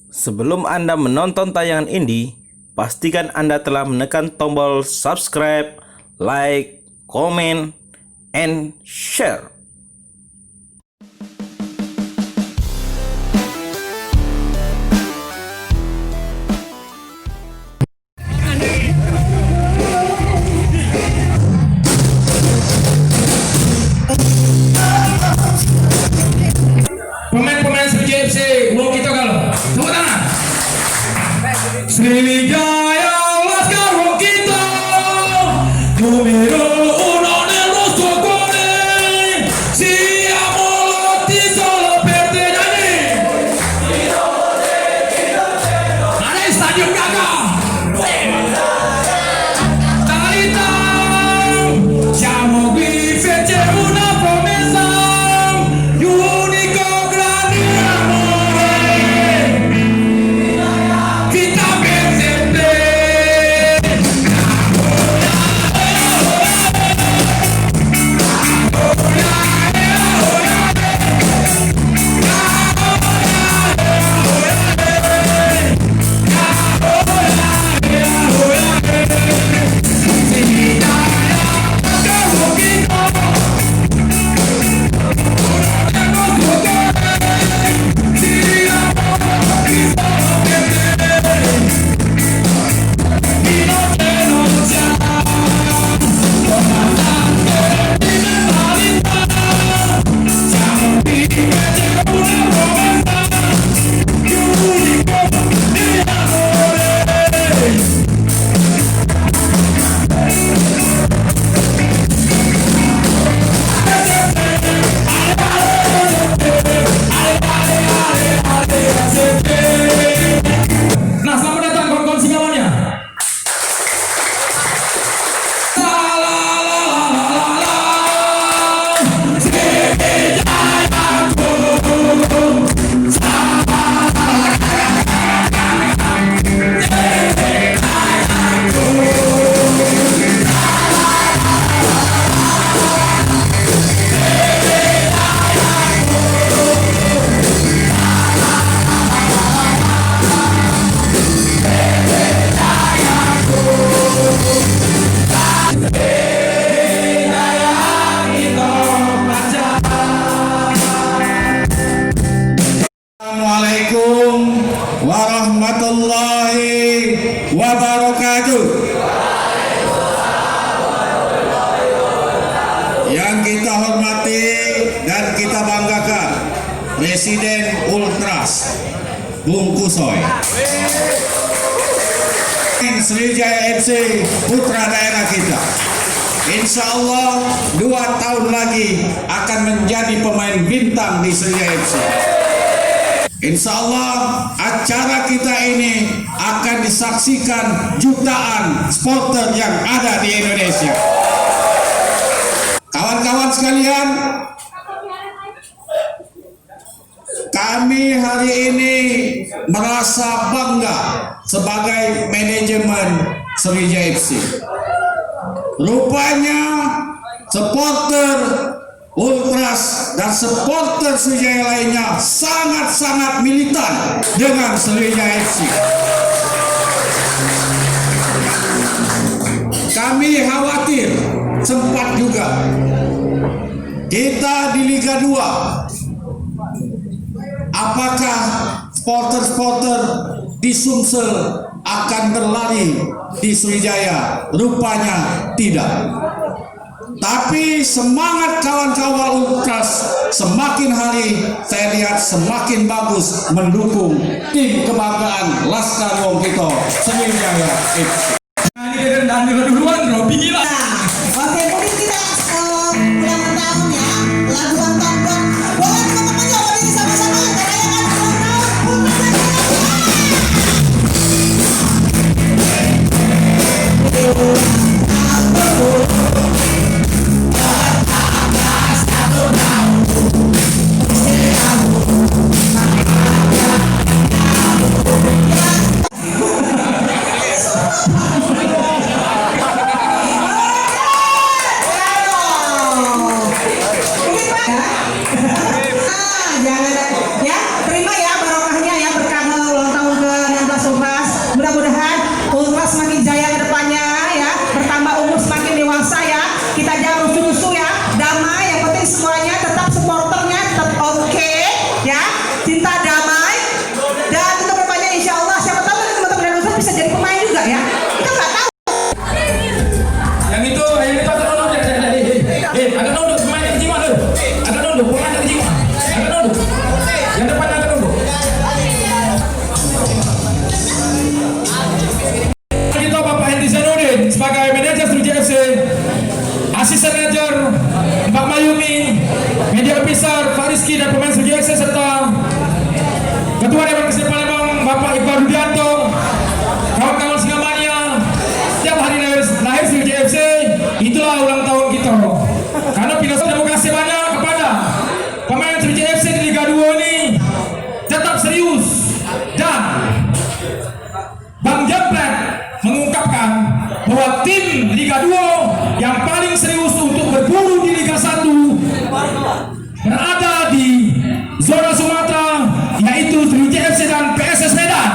Sebelum Anda menonton tayangan ini, pastikan Anda telah menekan tombol subscribe, like, comment, and share. Pemain-pemain Sriwijaya FC, mau kita kalau tepuk tangan. Sriwijaya Laskar Wokito, numero uno nel nostro cuore, siamo lotti solo per te. Ada Stadion Gagah. Talita, siamo qui fece una promessa, unico grande amore, vita per sempre. Nah, selamat datang kawan-kawan Singamania. Assalamualaikum warahmatullahi wabarakatuh. Yang kita hormati dan kita banggakan, Presiden Ultras Bung Kusoy, Sriwijaya FC putra daerah kita. Insya Allah 2 tahun lagi akan menjadi pemain bintang di Sriwijaya FC. Insya Allah acara kita ini akan disaksikan jutaan supporter yang ada di Indonesia. Kawan-kawan sekalian, kami hari ini merasa bangga sebagai manajemen Sriwijaya FC. Rupanya supporter Ultras dan supporter Sriwijaya lainnya sangat-sangat militan dengan Sriwijaya FC. Kami khawatir sempat juga kita di Liga 2, apakah supporter-supporter di Sumsel akan berlari di Sriwijaya? Rupanya tidak. Tapi semangat kawan-kawan Ultras semakin hari saya lihat semakin bagus mendukung tim kebanggaan Laskar Wokito Sriwijaya FC. Nah, ini kerendahan duluan, Robi gila. Oke, mungkin kita ulang tahun ya, lagu ulang tahun buat boleh teman-teman ya berdiri sama-sama ya merayakan ulang tahun itu agak nunduk. Agak nunduk, pemain yang kejiwaan lu. Agak nunduk, pemain yang kejiwaan. Agak nunduk. Yang depan agak nunduk. Kita Bapak Henry Zainuddin sebagai manajer Sriwijaya FC, asisten manajer Mbak Mayumi, media officer Pak Rizky dan pemain Sriwijaya FC serta Ketua Dewan Persib Palembang Bapak Iqbal Rudianto, kawan-kawan Singamania, setiap hari lahir Sriwijaya FC, itulah ulang tahun kita. Karena filosofi demokrasi banyak kepada pemain Sriwijaya FC di Liga 2 ini tetap serius, dan Bang Jepret mengungkapkan bahwa tim Liga 2 yang paling serius untuk berburu di Liga 1 berada di zona Sumatera, yaitu Sriwijaya FC dan PSS Medan.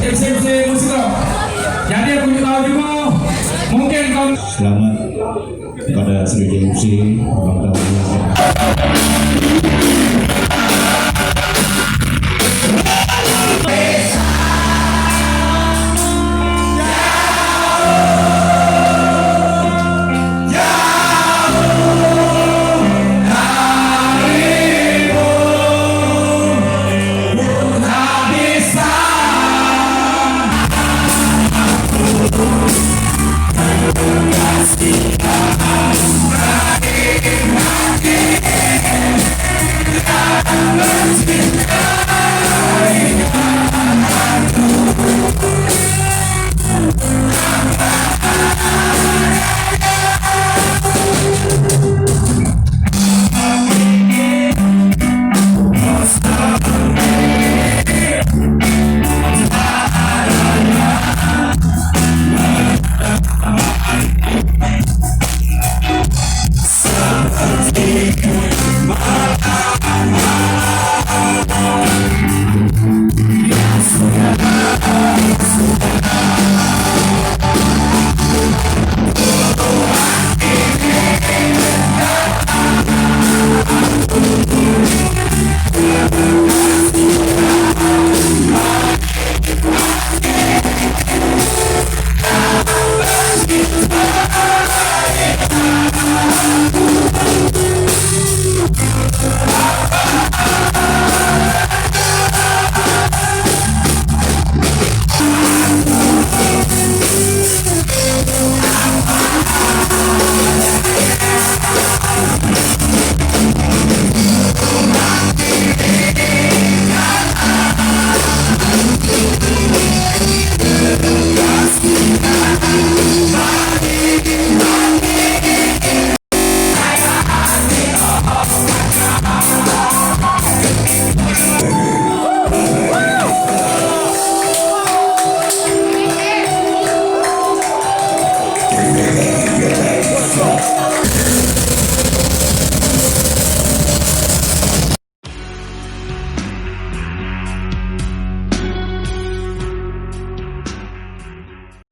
FC Musiro. Jadi aku tahu juga mungkin kau Selamat kepada Sriwijaya FC ulang tahun.